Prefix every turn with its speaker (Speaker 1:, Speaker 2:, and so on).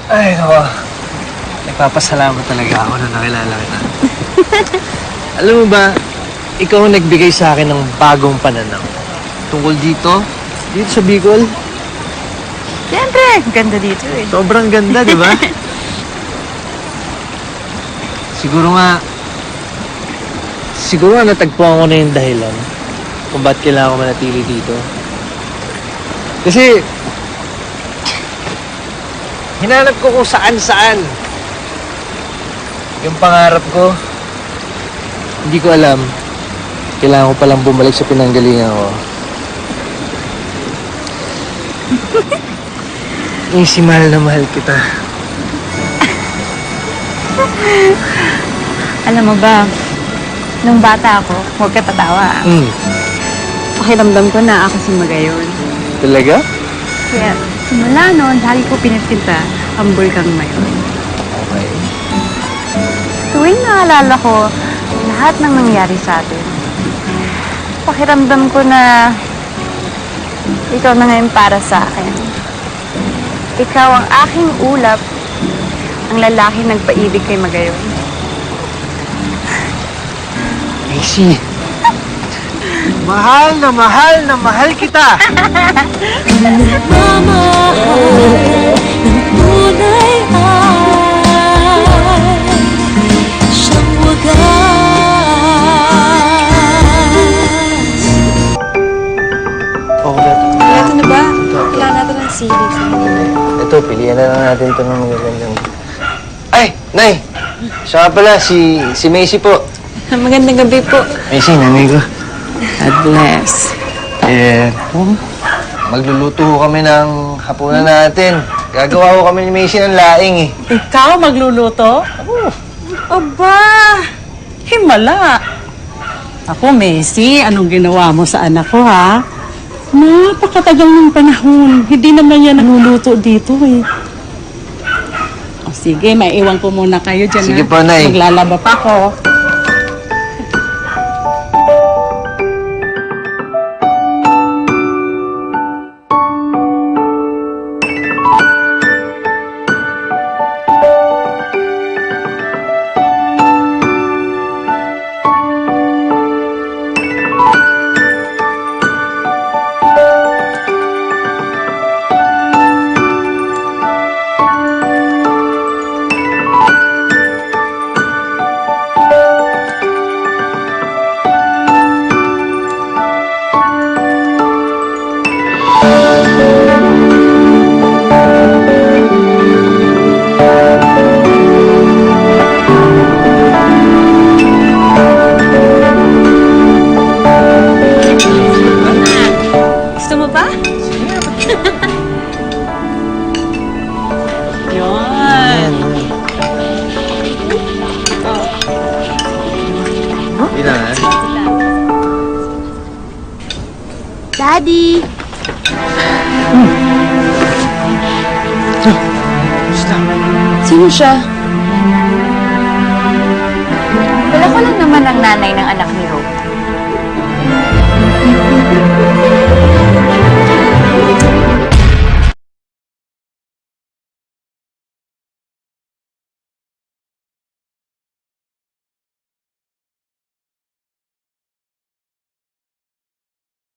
Speaker 1: Ay, naku. Nagpapasalamat talaga ako na nakilala kita. Alam mo ba, ikaw ang nagbigay sa akin ng bagong pananaw. Tungkol dito sa Bicol.
Speaker 2: Siyempre, ganda dito eh.
Speaker 1: Sobrang ganda, di ba? Siguro nga natagpuan ko na yung dahilan kung ba't kailangan ko manatili dito. Kasi, hinanap ko kung saan-saan. Yung pangarap ko, hindi ko alam. Kailangan ko palang bumalik sa pinanggalingan ko. Easy, mahal na mahal kita.
Speaker 2: Alam mo ba, nung bata ako, huwag ka tatawa. Pakiramdam ko na ako si Magayon.
Speaker 1: Talaga?
Speaker 2: Kaya simula noon, lagi ko pinipinta ang Bulkang Mayon.
Speaker 1: Okay.
Speaker 2: Tuwing naalala ko lahat ng nangyari sa atin, pakiramdam ko na ikaw na ngayon para sa akin. Ikaw ang aking ulap, ang lalaki nagpaibig kay Magayon.
Speaker 1: Easy. Mahal na mahal na mahal kita!
Speaker 3: Mamahal ng tunay ay siyang wagas.
Speaker 1: Okay.
Speaker 2: Ito na ba? Kailangan natin ng series.
Speaker 1: Ito, pilihan na lang natin ito ng magandang... Ay! Nay! Siya nga pala, si Macy po.
Speaker 2: Magandang gabi po.
Speaker 1: Macy, nanay ko.
Speaker 2: God bless.
Speaker 1: Magluluto ho kami ng hapunan natin. Gagawa ho kami ni Macy ng laing eh.
Speaker 4: Ikaw magluluto? Aba, himala. Ako, Messi, anong ginawa mo sa anak ko, ha? Napakatagal ng panahon. Hindi naman yan naluluto dito, eh. O, sige, maiwan ko muna kayo dyan,
Speaker 1: Sige
Speaker 4: ha?
Speaker 1: po, Nay.
Speaker 4: Maglalaba pa ako.
Speaker 2: Gusto mo pa?
Speaker 4: Yun.
Speaker 1: Bilang ha?
Speaker 2: Daddy! Sino siya? Wala ko lang naman ang nanay ng anak